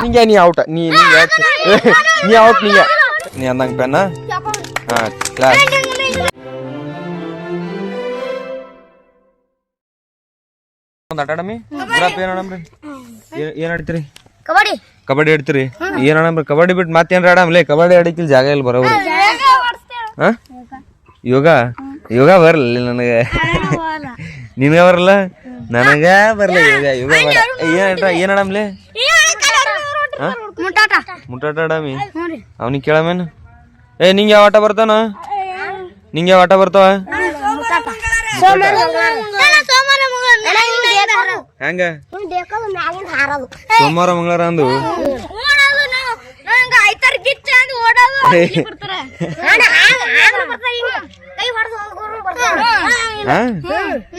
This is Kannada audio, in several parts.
ನಿಂಗೆ ನೀ ಔಟ ನೀ ಔಟ್ ನೀ ಅಂದಂಗ ಪೆನ್ನ ಹಾ ಕ್ಲಾಸ್ ಒಂದು ಆಟಾಡಮ್ಮಿ ಏನ್ ಆಡಮ್ರಿ ಏನ್ ಆಡ್ತೀರಿ ಕಬಡ್ಡಿ ಆಡ್ತೀರಿ ಏನ್ ಆಡಮ್ರಿ ಕಬಡ್ಡಿ ಬಿಟ್ಟು ಮತ್ತೇನ್ರ ಆಡಮ್ಲೇ ಕಬಡ್ಡಿ ಆಡಿಕಿಲ್ ಜಾಗ ಇಲ್ಲ ಬರೋಬ್ರಿ ಹಾ ಯೋಗ ಯೋಗ ಬರಲ್ಲ ನನಗೆ ನಿನಗ ಬರಲ್ಲ ನನಗ ಬರಲ್ಲ ಯೋಗ ಯೋಗ ಏನ್ ಆಡಮ್ಲೇ ಮುಟ್ಟಾಟ ಆಡಮಿ ಅವ್ನಿಗೆ ಕೇಳಮೇನು ನಿಂಗೆ ಯಾವ ಆಟ ಬರ್ತಾನ ನಿಂಗೆ ಯಾವ ಆಟ ಬರ್ತಾವ ಹೆಂಗ ಸೋಮವಾರ ಮಂಗಳವಾರ ಅಂದು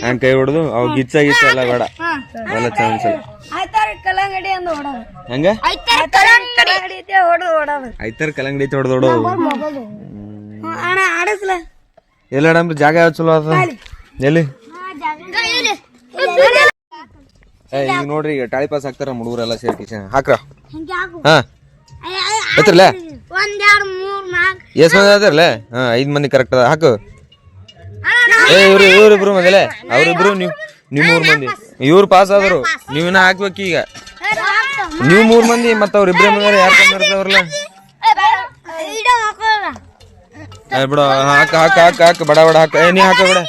ಹಂಗ ಕೈ ಹೊಡೆದು ಅವ್ ಗಿಚ್ಚ ಎಲ್ಲ ಬೇಡ ಎಲ್ಲ ಚಾನ್ಸ್ ಹೆಂಗ ಐತಾರ ಕಲ್ಲಂಗಡಿ ಐತೆ ಹೊಡೆದು ಹೊಡೋದು ಎಲ್ಲ ಆಡಮ್ರಿ ಜಾಗ ಯಾವ ಚಲೋ ಅದ ಎಲ್ಲಿ ಈಗ ನೋಡ್ರಿ ಈಗ ಟಾಳಿ ಪಾಸ್ ಹಾಕ್ತಾರ ಹುಡುಗರೆಲ್ಲ ಸೇರಿ ಕಿಚನ್ ಹಾಕ್ರ ಹಾ ಎತ್ತರ್ಲೆ ಎಷ್ಟ್ ಮಂದಿ ಆದ್ರಲ್ಲ ಹಾ 5 ಮಂದಿ ಕರೆಕ್ಟ್ ಅದ ಹಾಕು ಇವ್ರಿಬ್ರು ಮಂದಿಲೆ ಅವ್ರಿಬ್ರು ನೀವು 3 ಮಂದಿ ಇವ್ರು ಪಾಸ್ ಆದ್ರು ನೀವಿನ್ನ ಹಾಕ್ಬೇಕು ಈಗ ನೀವು 3 ಮಂದಿ ಮತ್ತ ಅವ್ರ ಇಬ್ರೇ ಮಂದಿ ಯಾರು ಕಮ್ಮಿ ಇರ್ತಾವ್ರಲ್ಲ ಬಿಡ ಹಾಕ ಹಾಕ ಹಾಕ ಹಾಕ ಬಡ ಬಡ ಹಾಕ ನೀ ಹಾಕ ಬಿಡ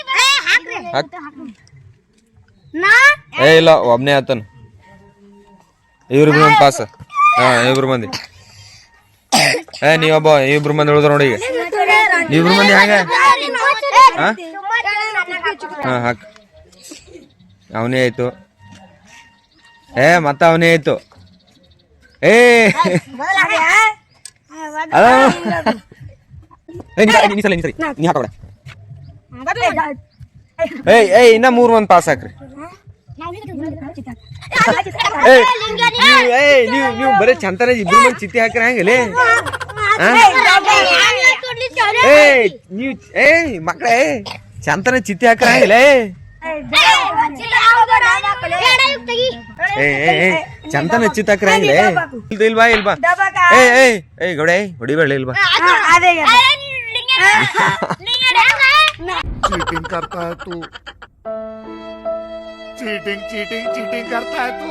ಹಾಕ ಇಲ್ಲ ಒಬ್ನೇ ಆತನ ಇವ್ರಿಬ್ರು ಮಂದಿ ಪಾಸ್ ಹಾ ಇಬ್ರು ಮಂದಿ ನೀವೊಬ್ಬ ಇಬ್ರು ಮಂದಿ ಉಳಿದ್ರ ನೋಡಿ ಈಗ ಇಬ್ರು ಮಂದಿ ಹಂಗ ಹಾ ಹಾಕ ಅವನೇ ಆಯ್ತು ಮತ್ತ ಅವನೇ ಆಯ್ತು ನೀ ಹಾಕೋಡ ಇನ್ನ 3 ಮಂದಿ ಪಾಸ್ ಹಾಕ್ರಿ ನೀವು ಬರೀ ಚಂತನ ಇಬ್ರು ಮಂದಿ ಚಿತ್ತಿ ಹಾಕ್ರ ಹಂಗಲೇ ನೀವು ಮಕ್ಳೇ ಚಂತನ ಚಿತ್ತಿ ಹಾಕ್ರ ಹಂಗಲೇ ಚಂತನ ಚಿತ್ತ ಹಾಕ್ರ ಹಂಗಲೇ ಇಲ್ವಾ ಇಲ್ವಾ ಗೌಡೆ ಹೊಡಿಬೇಡ ಇಲ್ವಾ चीटिंग करता है तू चीटिंग चीटिंग चीटिंग करता है तू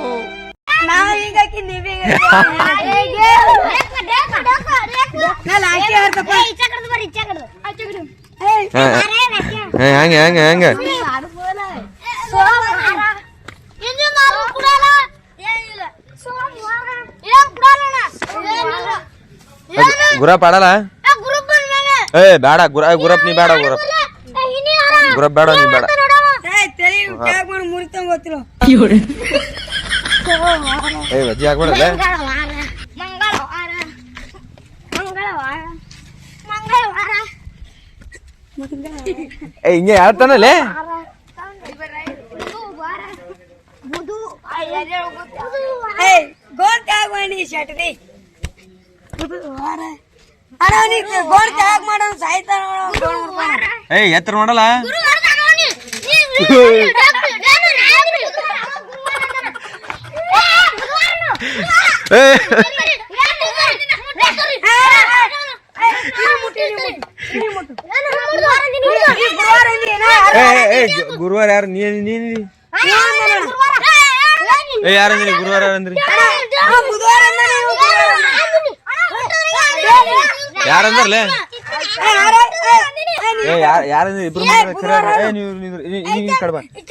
ಹಂಗ ಹಂಗ ಹಂಗ ಗುರಪ್ ಆಡಲ್ಲ ಬೇಡ ಗುರಪ್ ನೀ ಬೇಡ ಗುರಪ್ ಬೇಡ ನೀ ಬೇಡ ವಜ್ಜಿ ಹಾಕ್ಬೇಡಲ್ಲ ಹಿಂಗೆ ಹೇಳ್ತಾನಲ್ಲೇ ಎತ್ತರ ಮಾಡಲ್ಲ ಗುರುವಾರ ಯಾರು ಯಾರಂದ್ರಿ ಗುರುವಾರ ಯಾರಂದ್ರಿ ಯಾರಂದ್ರಲ್ಲ ಯಾರಂದ್ರಿ ಇಬ್ರು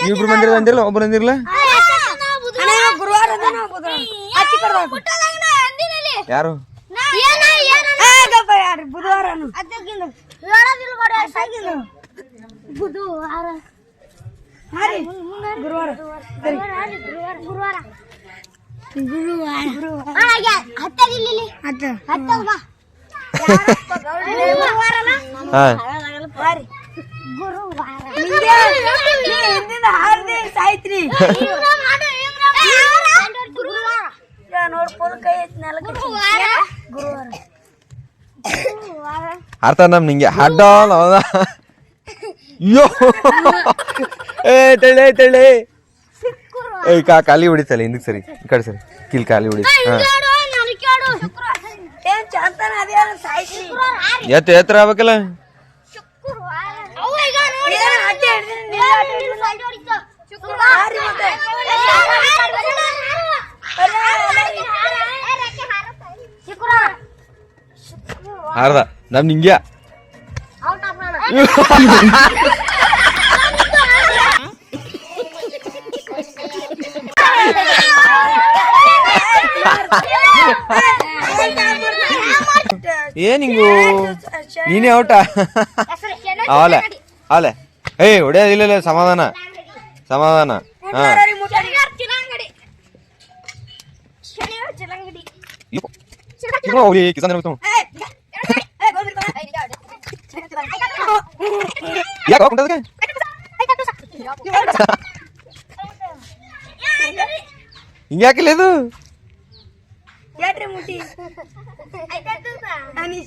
ನೀವಿಬ್ರು ಮಂದಿರ ಅಂದಿರಲ್ಲ ಒಬ್ರು ಅಂದಿರಲ್ಲ ಯಾರು ಬುಧವಾರ ಅರ್ಥ ನಮ್ ನಿಂಗೆ ಹಡ್ಡಾಲ್ ಹೌದಾ ಅಯ್ಯೋ ತಳ್ಳೆ ತಳ್ಳೆ ಖಾಲಿ ಹೊಡಿತಲ್ಲ ಹಿಂದಕ್ಕೆ ಸರಿ ಈ ಕಡೆ ಸರಿ ಕಿಲ್ ಖಾಲಿ ಹೊಡಿ ಎತ್ತರ ಆಗ್ಬೇಕಲ್ಲ ಹಾರ್ದ ನಮ್ ನಿಂಗ್ಯಾ ಏನ್ ಹಿಂಗು ನೀನೇ ಔಟ ಅವಲೆ ಅವಲೆ ಏಯ್ ಹೊಡೆಯೋದಿಲ್ಲ ಸಮಾಧಾನ ಸಮಾಧಾನ ಹಾ ಕಿಸಾನ್ ಯಾಕೆ ಹೋಗ್ಕೊಂಡದಕ್ಕೆ ಹಿಂಗ್ಯಾಕಿಲ್ಲ ಇದು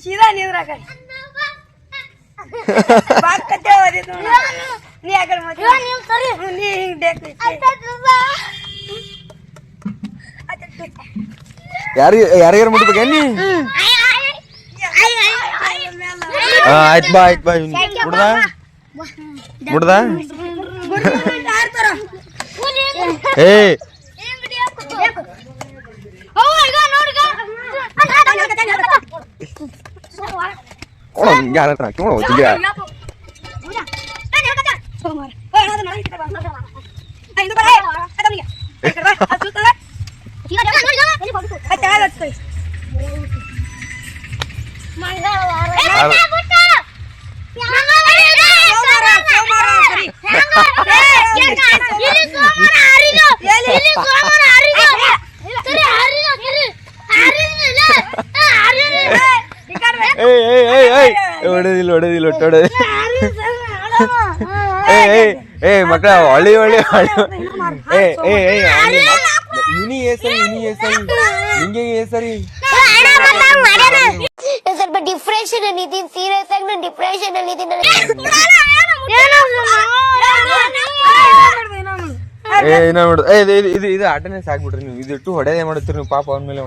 ಸೀದಾ ನೀವ್ರಾಗ ನೀ ಆ ಕಡೆ ನೀ ಹಿಂಗ್ ಯಾರ್ಯಾರು ಮುಟ್ಬೇಕ ನೀ ಆಯ್ತು ಬಾ ಆಯ್ತು ಬಾ ಮುಡ್ದ ಏ ಯಾರ ಹತ್ರ ಹೊಡೆದಿಲ್ಲ ಹೊಡೆದಿಲ್ಲ ಹೊಟ್ಟೆ ಏ ಮಕ್ಕಳ ಹೊಳಿ ಹೊಳಿ ಇನಿ ಸರಿ ನಿಂಗೆ ಸರಿ ಸ್ವಲ್ಪ ಡಿಪ್ರೆಷನ್ ಅಲ್ಲಿ ಇದೀನಿ ಸೀರಿಯಸ್ ಆಗಿ ನಾನು ಡಿಪ್ರೆಷನ್ ಅಲ್ಲಿ ಇದೀನಿ ಇದು ಆಟನೇ ಸಾಕ್ಬಿಟ್ರಿ ನೀವು ಇದಿಟ್ಟು ಹೊಡೆದೇ ಮಾಡುತ್ತೀರಿ ನೀವು ಪಾಪ ಅವನ ಮೇಲೆ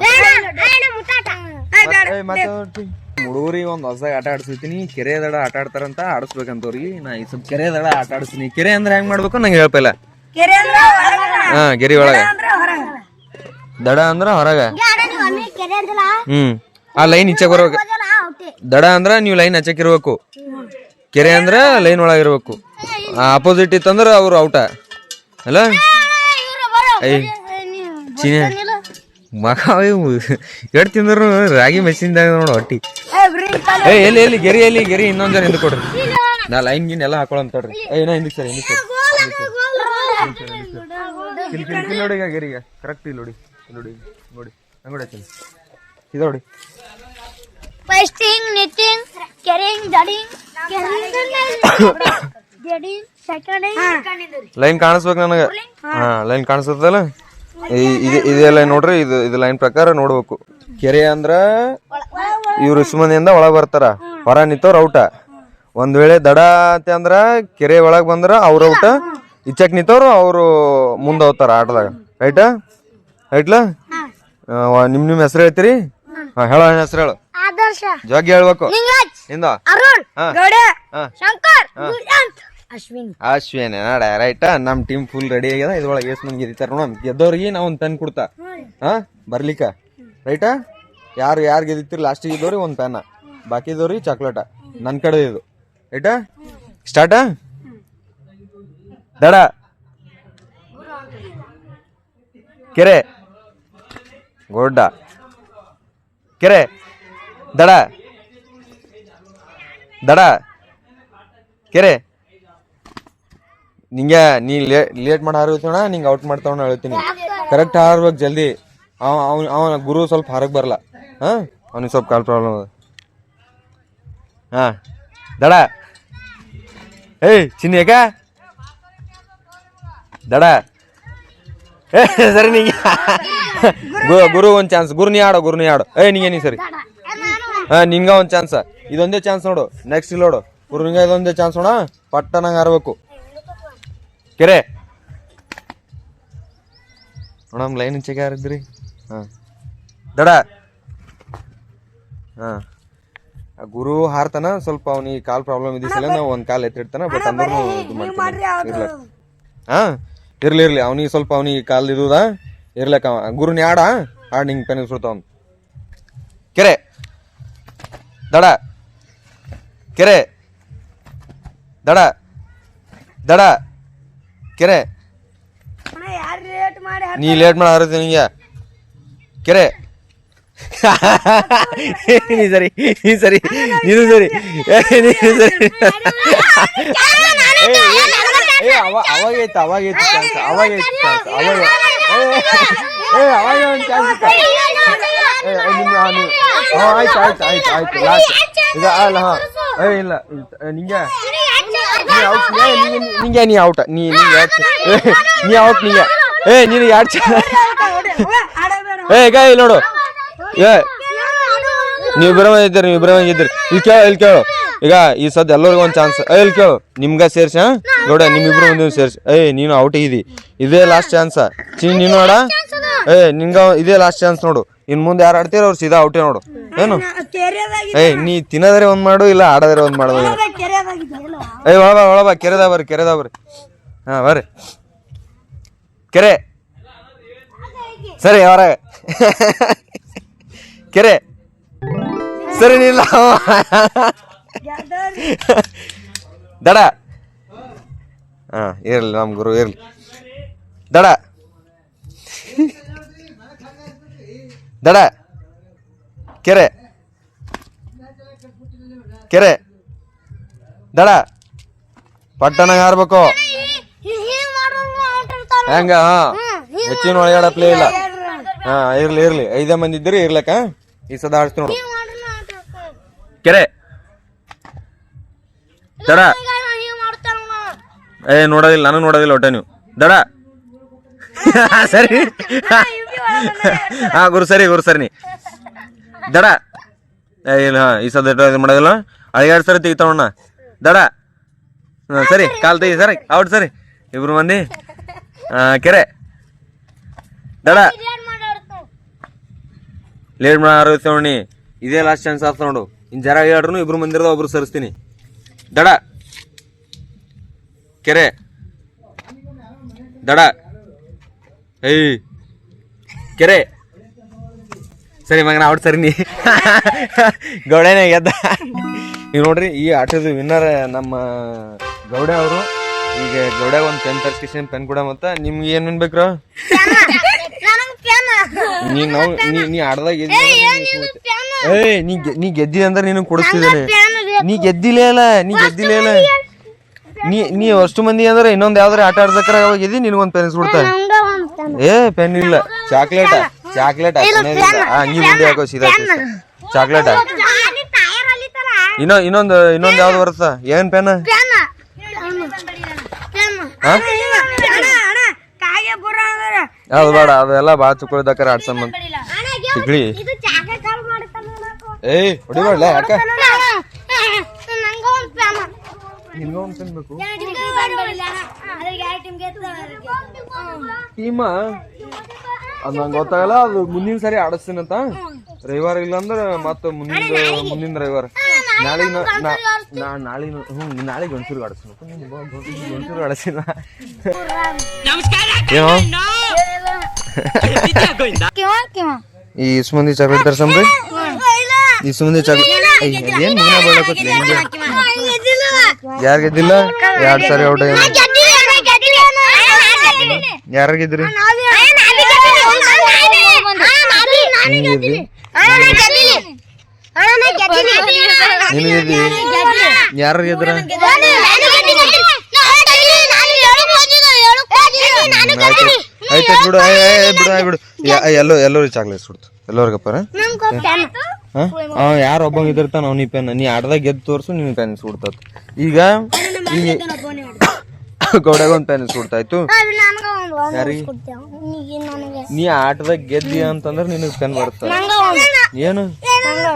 ಹುಡುಗರಿಗೆ ಒಂದ್ ಹೊಸ ಆಟ ಆಡ್ಸಿರ್ತೀನಿ ಕೆರೆ ದಡ ಆಟ ಆಡ್ತಾರಂತ ಆಡಿಸ್ಬೇಕಂತವ್ರಿಗೆ ನಾ ಈ ಸ್ವಲ್ಪ ಕೆರೆ ದಡ ಆಟ ಆಡಿಸ್ತೀನಿ ಕೆರೆ ಅಂದ್ರೆ ಹೆಂಗ್ ಮಾಡ್ಬೇಕು ನಂಗೆ ಹೇಳ್ಪಿಲ್ಲ ಹಾ ಕೆರೆ ಒಳಗ ದಡ ಅಂದ್ರ ಹೊರಗ ಆ ಲೈನ್ ಈಚೆಗೆ ಬರ್ಬೇಕು ದಡ ಅಂದ್ರ ನೀವು ಲೈನ್ ಹಚ್ಚಕ್ ಇರ್ಬೇಕು ಕೆರೆ ಅಂದ್ರ ಲೈನ್ ಒಳಗ ಇರ್ಬೇಕು ಅಪೋಸಿಟ್ ಇತ್ತಂದ್ರ ಅವ್ರು ಔಟ ಅಲ್ಲ ಚೀನಿ ಮಗ ಎಡ್ ತಿಂದ್ರು ರಾಗಿ ಮೆಸಿನ್ದಾಗ ನೋಡು ಹೊಟ್ಟಿ ಎಲ್ಲಿ ಗೆರಿ ಇನ್ನೊಂದ್ ಜನ ಹಿಂದ್ ಕೊಡ್ರಿ ನಾ ಲೈನ್ ಗಿನ್ ಎಲ್ಲ ಹಾಕೊಳಂತಡ್ರಿ ನಾ ಹಿಂದಕ್ ಸರಿ ನೋಡಿ ಈಗ ಗೆರಿಗ ಕರೆಕ್ಟ್ ಇಲ್ಲಿ ನೋಡಿ ನೋಡಿ ನೋಡಿ ಹಂಗೋಡಿ ಇದು ನೋಡಿ ಫಸ್ಟಿಂಗ್ ನಿಟ್ಟಿಂಗ್ ಕೆರಿಂಗ್ ಜಡಿಂಗ್ ಲೈನ್ ಕಾಣಿಸ್ಬೇಕು ನನಗ ಹಾ ಲೈನ್ ಕಾಣಿಸ್ತದಲ್ಲ ಇದೆಲ್ಲ ನೋಡ್ರಿ ಇದು ಲೈನ್ ಪ್ರಕಾರ ನೋಡ್ಬೇಕು ಕೆರೆ ಅಂದ್ರ ಇವ್ರು ಸುಮ್ಮನೆಯಿಂದ ಒಳಗ್ ಬರ್ತಾರ ಹೊರ ನಿಂತವ್ರ ಔಟ ಒಂದ್ ವೇಳೆ ದಡ ಅಂತ ಅಂದ್ರ ಕೆರೆ ಒಳಗ್ ಬಂದ್ರ ಅವ್ರ ಔಟ ಇಚ್ಚಕ್ ನಿಂತವ್ರು ಅವ್ರು ಮುಂದ್ ಹೋಗ್ತಾರ ಆಟದಾಗ ರೈಟ್ಲಾ ನಿಮ್ ಹೆಸರು ಹೇಳ್ತೀರಿ ಹೇಳ ಹೆಸರು ಹೇಳು ಜಗ್ಗಿ ಹೇಳ್ಬೇಕು ಅಶ್ವಿನ್ ನಾಡ ರೈಟ್ ನಮ್ ಟೀಮ್ ಫುಲ್ ರೆಡಿ ಆಗ್ಯದ ಇದ್ರೊಳಗೆ ಎಷ್ಟ್ ಮಂದಿ ಗೆದಿತಾರ ನೋಡ ಗೆದ್ದವ್ರಿಗೆ ನಾವ್ ಒಂದ್ ಪೆನ್ ಕೊಡ್ತಾ ಬರ್ಲಿಕ್ಕ ರೈಟಾ ಯಾರು ಗೆದಿತಿರ್ ಲಾಸ್ಟಿಗೆ ಇದ್ದವ್ರಿಗೆ ಒಂದ್ ಪೆನ್ ಬಾಕಿ ಇದ್ದವ್ರಿಗೆ ಚಾಕ್ಲೇಟ ನನ್ ಕಡೆ ಇದು ರೈಟಾ ಸ್ಟಾರ್ಟ ದಡ ಕೆರೆ ಗೋಡ್ಡ ಕೆರೆ ದಡ ಕೆರೆ ನಿಂಗೆ ನೀ ಲೇಟ್ ಮಾಡಿ ಹಾರೋಣ ನಿಂಗೆ ಔಟ್ ಮಾಡ್ತಾವಣ ಹೇಳ್ತೀನಿ ಕರೆಕ್ಟ್ ಹಾರ್ಬೇಕು ಜಲ್ದಿ ಅವನ ಗುರು ಸ್ವಲ್ಪ ಹಾರಕ್ ಬರಲ್ಲ ಅವನಿಗೆ ಸ್ವಲ್ಪ ಕಾಲ್ ಪ್ರಾಬ್ಲಮ್ ಅದ ದಡ ಚಿನ್ನಿ ಯಾಕ ದಡ ಸರಿ ನಿಂಗೆ ಗುರು ಒಂದ್ ಚಾನ್ಸ್ ಗುರು ನೀ ಆಡು ನೀ ಸರಿ ನಿಂಗ ಒಂದ್ ಚಾನ್ಸ್ ಇದೊಂದೇ ಚಾನ್ಸ್ ನೋಡು ನೆಕ್ಸ್ಟ್ ಇಲ್ಲಿ ನೋಡು ಗುರು ನಿಂಗ ಇದೊಂದೇ ಚಾನ್ಸ್ ನೋಡ ಪಟ್ಟ ನಂಗೆ ಹಾರ್ಬೇಕು ಕೆರೆ ನೋಡಮ್ ಲೈನ್ ಇಂಚೆಗೆ ಯಾರಿದ್ರಿ ಹಾಂ ದಡ ಹಾಂ ಗುರು ಹಾರ್ತಾನ ಸ್ವಲ್ಪ ಅವ್ನಿಗೆ ಕಾಲ್ ಪ್ರಾಬ್ಲಮ್ ಇದ್ದಿಸಲ್ಲ ನಾವು ಒಂದು ಕಾಲ್ ಎತ್ತಿಡ್ತಾನ ಬಟ್ ಅಂದ್ರೂ ಇದು ಮಾಡ್ತೀನಿ ಹಾಂ ಇರ್ಲಿ ಅವ್ನಿಗೆ ಸ್ವಲ್ಪ ಅವ್ನಿಗೆ ಕಾಲ್ ಇದುದ ಇರ್ಲಕ್ಕ ಗುರುನಿ ಆಡ ಹಾಡು ಹಿಂಗೆ ಪೆನ್ ಸುಡ್ತಾವ ಕೆರೆ ದಡ ಕೆರೆ ದಡ ದಡ ಕೆರೆ ನೀ ಲೇಟ್ ಮಾಡಿ ಹಾರತ್ತೀನಿ ನಿಂಗೆ ಕೆರೆ ನೀ ಸರಿ ನೀನು ಸರಿ ನೀನು ಸರಿ ಅವಾಗೈತು ಚಾನ್ಸ್ ಅವಾಗ ಒಂದು ಚಾನ್ಸ್ ಆಯ್ತು ಲಾಸ್ಟ್ ಈಗ ಅಲ್ಲ ಹಾಂ ಇಲ್ಲ ನಿಂಗೆ ನಿಂಗೆ ನೀ ಔಟ ನೀ ಔಟ್ ನಿಂಗೆ ನೀನು ಎರಡು ಈಗ ಇಲ್ಲಿ ನೋಡು ನೀವು ಇಬ್ಬರೇ ಇದ್ದೀರಿ ಇಲ್ಲಿ ಕೇಳು ಈಗ ಈ ಸದ್ ಎಲ್ಲರಿಗೂ ಒಂದು ಚಾನ್ಸ್ ಇಲ್ಲಿ ಕೇಳು ನಿಮ್ಗ ಸೇರ್ಸಿ ಗೌಡ ನಿಮ್ಮಿಬ್ರು ಒಂದು ಸೇರ್ಸಿ ನೀನು ಔಟ್ ಇದಿ ಇದೇ ಲಾಸ್ಟ್ ಚಾನ್ಸ್ ನೀನು ನೋಡ ನಿಂಗ ಇದೇ ಲಾಸ್ಟ್ ಚಾನ್ಸ್ ನೋಡು ಇನ್ ಮುಂದೆ ಯಾರು ಆಡ್ತೀರ ಅವ್ರು ಸೀದಾ ಔಟೇ ನೋಡು ಏನು ನೀ ತಿನ್ನೋದ್ರೆ ಒಂದ್ ಮಾಡು ಇಲ್ಲ ಆಡೋದ್ರೆ ಒಂದ್ ಮಾಡು ಒಳಬಾ ಕೆರೆದ ಬರ್ರಿ ಹಾ ಬರ್ರಿ ಕೆರೆ ಸರಿ ಹೊರಗೆ ಕೆರೆ ಸರಿ ನಿಲ್ಲ ದಡ ಹಾ ಇರ್ಲಿ ನಮ್ ಗುರು ಇರ್ಲಿ ದಡ ದಡ ಕೆರೆ ಕೆರೆ ದಡ ಪಟ್ಟಣಗೆ ಹಾರ್ಬೇಕು ಹೆಂಗ ಹಾ ಹೆಚ್ಚಿನ ಒಳಗಡ ಪ್ಲೇ ಇಲ್ಲ ಹಾ ಇರ್ಲಿ 5 ಮಂದಿ ಇದ್ದೀರಿ ಇರ್ಲಕ್ಕ ಈ ಸದ ಆಡ್ತೀನಿ ನೋಡು ಕೆರೆ ದಡ ನೋಡೋದಿಲ್ಲ ನಾನು ನೋಡೋದಿಲ್ಲ ಒಟ್ಟ ನೀವು ದಡ ಸರಿ ಹಾ ಗುರು ಸರಿ ನೀ ದಡ ಇಲ್ಲ ಈ ಸದ ಇದು ಮಾಡೋದಿಲ್ಲ 2 ಸರಿ ತೆಗಿತಾವಣ್ಣ ದಡ ಸರಿ ಕಾಲ್ ತೆಗಿ ಸರಿ ಔಟ್ ಸರಿ ಇಬ್ರು ಮಂದಿ ಕೆರೆ ದಡ ಲೇಟ್ ಮಾಡಿ ಇದೇ ಲಾಸ್ಟ್ ಚಾನ್ಸ್ ಆಗ್ತ ನೋಡು ಇನ್ ಜರ ಹೇಳ್ರು ಇಬ್ರು ಮಂದಿರದ ಒಬ್ರು ಸರಿಸ್ತೀನಿ ದಡ ಕೆರೆ ದಡ ಕೆರೆ ಸರಿ ಮಗನ ಔಟ್ ಸರಿ ನೀ ಗೌಡನೇ ಗೆದ್ದ ನೀವು ನೋಡ್ರಿ ಈ ಆಟದ ವಿನ್ನರ್ ನಮ್ಮ ಗೌಡ ಅವರು ಈಗ ಗೌಡ್ಯಾಗ ಒಂದು ಪೆನ್ ತರ್ಸ್ಕೇಶನ್ ಪೆನ್ ಕೂಡ ಮತ್ತ ನಿಮ್ಗೆ ಏನ್ ಬೇಕ್ರ ನೀ ಆಡ್ದಾಗ ನೀ ಗೆದ್ದಿ ಅಂದ್ರೆ ನೀನು ಕೊಡಿಸ್ತಿದ್ದೇನೆ ನೀ ಗೆದ್ದಿಲೇ ಅಲ್ಲ ನೀ ಅಷ್ಟು ಮಂದಿ ಅಂದ್ರೆ ಇನ್ನೊಂದ್ ಯಾವ್ದಾರ ಆಟ ಆಡ್ಸಕ್ರ ಅವಾಗ ಗೆದ್ದಿ ನಿನಗೊಂದು ಪೆನ್ ಕೊಡ್ತಾರೆ ಪೆನ್ ಇಲ್ಲ ಚಾಕ್ಲೇಟ್ ನೀ ಮುಂದೆ ಹಾಕೋ ಸೀದಾ ಚಾಕ್ಲೇಟ್ ಇನ್ನೊಂದ್ ಯಾವ್ದು ಬರುತ್ತ ಏನ್ ಪೆನ್ ಅದು ಬೇಡ ಅದೆಲ್ಲ ಬಾಳ ಚುಕ್ಕೋದಕ್ಕಾರ ಆಡ್ಸಂಬಂತ ತಿಗ್ಳಿ ಹೊಡಿಬೇಡ ಯಾಕ ನಿನ್ಗೊಂದು ಪೆನ್ ಬೇಕು ಟೀಮ ಅದು ನಂಗೆ ಗೊತ್ತಾಗಲ್ಲ ಅದು ಮುಂದಿನ ಸರಿ ಆಡಿಸ್ತೀನಂತ ರವಿವಾರ ಇಲ್ಲ ಅಂದ್ರೆ ಮತ್ತೆ ಮುಂದಿನ ರವಿವಾರ ನಾಳೆಗೆ ಒಂಚೂರು ಆಡಿಸ್ತೀನಿ ಆಡಿಸ್ತೀನ ಏನೋ ಈ ಇಷ್ಟು ಮಂದಿ ಚಾಕ್ಲೇಟ್ ತರ್ಸಂಬ್ರಿ ಇಷ್ಟು ಮಂದಿ ಚಾಕ್ಲೇಟ್ ಏನ್ ನೀನ ಬೇಡಕತ್ಲಿ ಯಾರು ಗೆದ್ದಿಲ್ಲ 2 ಸಾರಿ ಔಟ್ ಯಾರು ಗೆದ್ರಿ ಯಾರು ಗೆದ್ರ ಆಯ್ತು ಬಿಡು ಎಲ್ಲರೂ ಚಾಕ್ಲೇಟ್ ಕೊಡ್ತು ಎಲ್ಲರಿಗಪ್ಪಾರ ಯಾರು ಒಬ್ಬಂಗ ಇದಿರ್ತಾನ ಅವ್ನಿ ಪೆನ್ ನೀ ಆಟದಾಗ ಗೆದ್ದು ತೋರ್ಸು ನಿನ್ ಪೆನ್ ಸುಡ್ತದ ಈಗ ಗೌಡಾಗ ಒಂದ್ ಪೆನ್ ಸುಡ್ತಾಯ್ತು ನೀ ಆಟದಾಗ ಗೆದ್ದಿ ಅಂತಂದ್ರ ನಿನಗ್ ಪೆನ್ ಬರ್ತದ ಏನು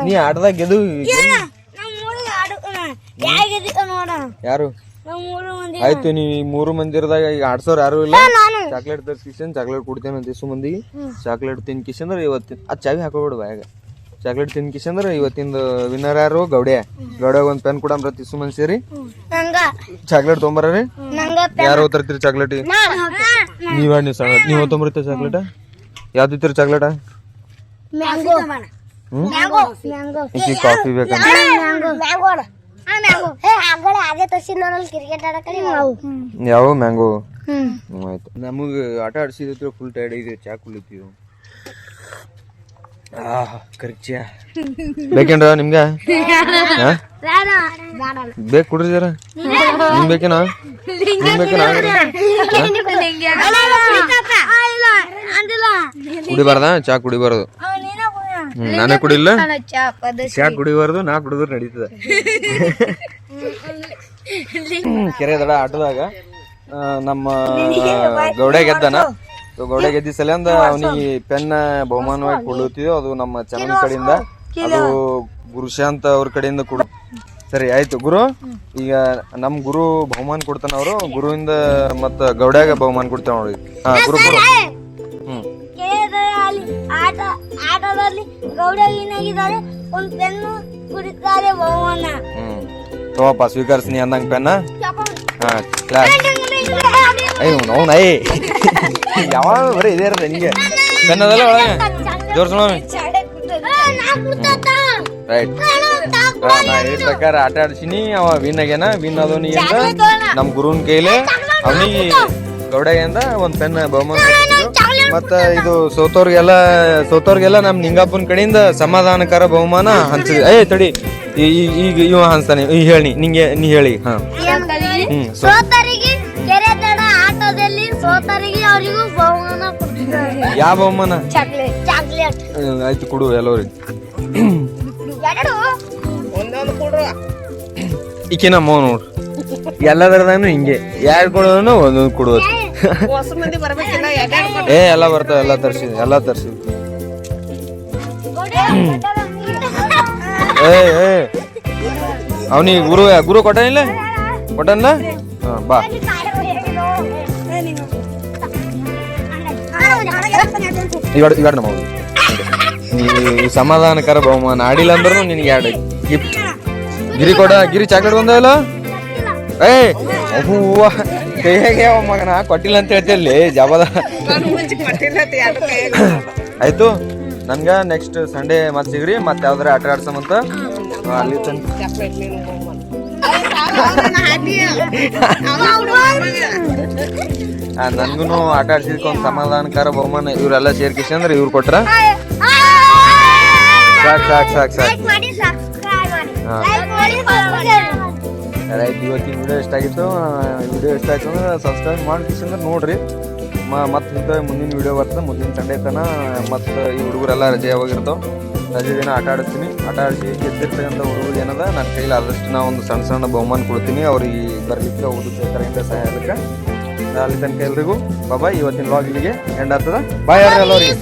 ನೀ ಆಟದಾಗ ಗೆದ್ದು ಯಾರು ಆಯ್ತು ನೀ 3 ಮಂದಿ ಇರದಾಗ ಈಗ ಆಡ್ಸೋರ್ ಯಾರು ಇಲ್ಲ. ಚಾಕ್ಲೇಟ್ ತರ್ಸಿನ್ ಚಾಕ್ಲೇಟ್ ಕೊಡ್ತೇನೆ ಅಂತ ಇಸು ಮಂದಿಗೆ. ಚಾಕ್ಲೇಟ್ ತಿನ್ಕಿಸಂದ್ರ ಇವತ್ತಿನ ಅದ್ ಚಾವಿ ಹಾಕೋಬಿಡು ಬಾಯಾಗ. ಚಾಕ್ಲೇಟ್ ತಿನ್ಕಿಸಂದ್ರ ಇವತ್ತಿಂದ ವಿನ್ನರ್ ಯಾರು ಗೌಡ್ಯ. ಗೌಡ್ಯಾಗ ಒಂದ್ ಪೆನ್ ಕೊಡಂಬ್ರ ಇಸು ಮಂದಿ ಸೇರಿ ಚಾಕ್ಲೇಟ್ ತೊಗೊಂಬರ್ರಿ. ಯಾರು ತರ್ತೀರಿ ಚಾಕ್ಲೇಟ್? ನೀವ್ ಸಣ್ಣ ನೀವ್ ತೊಗೊಂಬರ್ತೀರಿ ಚಾಕ್ಲೇಟ್? ಯಾವ್ದು ಇತ್ತೀರಿ ಚಾಕ್ಲೇಟ? ಕಾಫಿ ಬೇಕಂತ ಯಾವ ಮ್ಯಾಂಗೋ? ಆಯ್ತು ನಮಗ ಆಟ ಆಡ್ಸಿದ ಫುಲ್ ಟೈರ್ಡ್ ಇದೆ. ಚಾ ಕುಳಿತೀವಿ. ಕರಿಚಾ ಬೇಕೇನ್ರ ನಿಮ್ಗ? ಬೇಕು ಕುಡ್ರಿ ಜರ. ನಿಮ್ ಬೇಕೇನಾ? ನಿಮ್ ಬೇಕೇನಾ? ಕುಡಿಬಾರ್ದ? ಚಾ ಕುಡಿಬಾರ್ದು. ನಾನೇ ಕುಡಿಲ್ಲ. ಚಾ ಕುಡಿಬಾರ್ದು. ನಾ ಕುಡಿದ್ರು ನಡೀತದ. ಕೆರೆ ದಡ ಆಟದಾಗ ನಮ್ಮ ಗೌಡ ಗೆದ್ದಾನ. ಗೌಡ ಗೆದ್ದಿ ಸಲ ಅಂದ ಅವನಿಗೆ ಪೆನ್ ಬಹುಮಾನವಾಗಿ ಕೊಡುತ್ತಿದ್ದೆವು. ಅದು ನಮ್ಮ ಚಾನಲ್ ಕಡೆಯಿಂದ, ಅದು ಗುರುಶಾಂತ್ ಅವ್ರ ಕಡೆಯಿಂದ ಕೊಡು. ಸರಿ ಆಯ್ತು ಗುರು. ಈಗ ನಮ್ ಗುರು ಬಹುಮಾನ ಕೊಡ್ತಾನ. ಅವರು ಗುರುವಿಂದ ಮತ್ತ ಗೌಡ್ಯಾಗ ಬಹುಮಾನ ಕೊಡ್ತಾವ ನೋಡಿ. ಹಾ ಗುರು ಗುರು. ಆಟದಲ್ಲಿ ಗೌಡ ಏನಾಗಿದ್ದಾರೆ, ಒಂದು ಪೆನ್ನು ಕುಡಿತಾರೆ ಬಹುಮಾನ. ತಗೋಪ್ಪ ಸ್ವೀಕರಿಸ್ನಿ ಅಂದಂಗ ಪೆನ್ನ. ಹಾ ಕ್ಲಾಸ್. ಅವ್ನ ಯಾವಾಗ ಬರೀ ಇದೇ ಇರುತ್ತೆ ನಿಂಗೆ. ಪೆನ್ ಅದಲ್ಲ ಒಳಗೆ ಜೋರ್ಸೋಣ. ರೈಟ್. ನಾ ಹೇಳಿದ ಪ್ರಕಾರ ಆಟ ಆಡ್ಸಿನಿ. ಅವ ವಿನ್ ಆಗ್ಯಾನ. ವಿನ್ ಆದವನಿ ಅಂತ ನಮ್ ಗುರುನ್ ಕೈಲೆ ಅವನಿಗೆ ಗೌಡಗಿಂದ ಒಂದ್ ಪೆನ್ ಬಹುಮಾನ. ಮತ್ತ ಇದು ಸೋತೋರ್ಗೆಲ್ಲ ನಮ್ ನಿಂಗಾಪುನ್ ಕಡೆಯಿಂದ ಸಮಾಧಾನಕರ ಬಹುಮಾನ ಹಂಚಿದೆ. ತಡಿ ಈಗ ಇವ ಹಂಚ್ತಾನೆ. ಹೇಳಿ ನಿಂಗೆ ನೀ ಹೇಳಿ. ಹಾ ಸೋತರಿಗೆ ಕೆರೆ ದಡ ಆಟದಲ್ಲಿ ಸೋತರಿಗೆ ಅವರಿಗೂ ಬಹುಮಾನ ಕೊಡ್ತಿದ್ದಾರೆ. ಯಾವ ಬಹುಮಾನ? ಚಾಕ್ಲೇಟ್. ಆಯ್ತು ಕೊಡು ಎಲ್ಲರಿಗೆ. ಈಕೆ ನಮ್ಮ ನೋಡ್ರಿ ಎಲ್ಲದರದಾನು ಹಿಂಗೆ ಯಾರು ಕೊಡೋನು ಒಂದೊಂದು ಕೊಡೋದು. ಎಲ್ಲ ಬರ್ತಾವ. ಎಲ್ಲ ತರ್ಸಿದ್ವಿ. ಅವನಿಗೆ ಗುರು ಕೊಟ್ಟನಿಲ್ಲ? ಕೊಟ್ಟಲ್ಲ? ಹಾ ಬಾ. ಇವಾಡ ನಮ್ಮ ಈ ಸಮಾಧಾನಕರ ಬಹುಮಾನ. ಆಡಿಲ್ಲ ಅಂದ್ರೂ ನಿನಗೆ 2 ಗಿಫ್ಟ್. ಗಿರಿ ಚಾಕ್ಲೇಟ್ ಬಂದಲ್ಲ? ಹೂವ ಕೈಯಾಗೆ ಮಗನ ಕೊಟ್ಟಿಲ್ಲ ಅಂತ ಹೇಳ್ತಿರ್ಲಿ ಜಬದ. ಆಯ್ತು ನನ್ಗ ನೆಕ್ಸ್ಟ್ ಸಂಡೇ ಮತ್ ಸಿಗ್ರಿ. ಮತ್ತೆ ಯಾವ್ದಾರ ಆಟ ಆಡ್ಸಮಂತ ಅಲ್ಲಿ ನನ್ಗುನು ಆಟ ಆಡ್ಸಿದ್ಕ ಒಂದ್ ಸಮಾಧಾನಕರ ಬಹುಮಾನ ಇವ್ರೆಲ್ಲ ಸೇರ್ಕಿಸಿ ಅಂದ್ರೆ ಇವ್ರು ಕೊಟ್ರ ಸಾಕ್. ರೈಟ್. ಇವತ್ತಿನ ವಿಡಿಯೋ ಇಷ್ಟ ಆಗಿತ್ತು. ವಿಡಿಯೋ ಇಷ್ಟ ಆಯ್ತು ಅಂದ್ರೆ ಸಬ್ಸ್ಕ್ರೈಬ್ ಮಾಡ್ಕಿಸಿ ಅಂದ್ರೆ ನೋಡ್ರಿ. ಮತ್ತೆ ಮುಂದಿನ ವಿಡಿಯೋ ಬರ್ತದೆ. ಮುಂದಿನ ಸಂಡೇ ತನ ಮತ್ತು ಈ ಹುಡುಗರೆಲ್ಲ ರಜೆ ಯಾವಾಗಿರ್ತಾವ. ರಜೆ ದಿನ ಆಟ ಆಡಿಸ್ತೀನಿ. ಆಟ ಆಡಿಸಿ ಗೆದ್ದಿರ್ತಕ್ಕಂಥ ಹುಡುಗರು ಏನದ ನನ್ನ ಕೈಲಿ ಆದಷ್ಟು ನಾ ಒಂದು ಸಣ್ಣ ಬಹುಮಾನ ಕೊಡ್ತೀನಿ. ಅವ್ರಿಗೆ ಬರ್ಲಿಕ್ಕೆ ಓದಕ್ಕೆ ಕರೆಯಿಂದ ಸಹಾಯ ಆಗಲಿಕ್ಕೆ. ಅಲ್ಲಿ ತನಕ ಎಲ್ರಿಗೂ ಬಾಯ್. ಇವತ್ತಿನ ವ್ಲಾಗ್ ಇಲ್ಲಿಗೆ ಎಂಡ್ ಆಗ್ತದ. ಬಾಯ್ ಎಲ್ಲರಿಗೆ.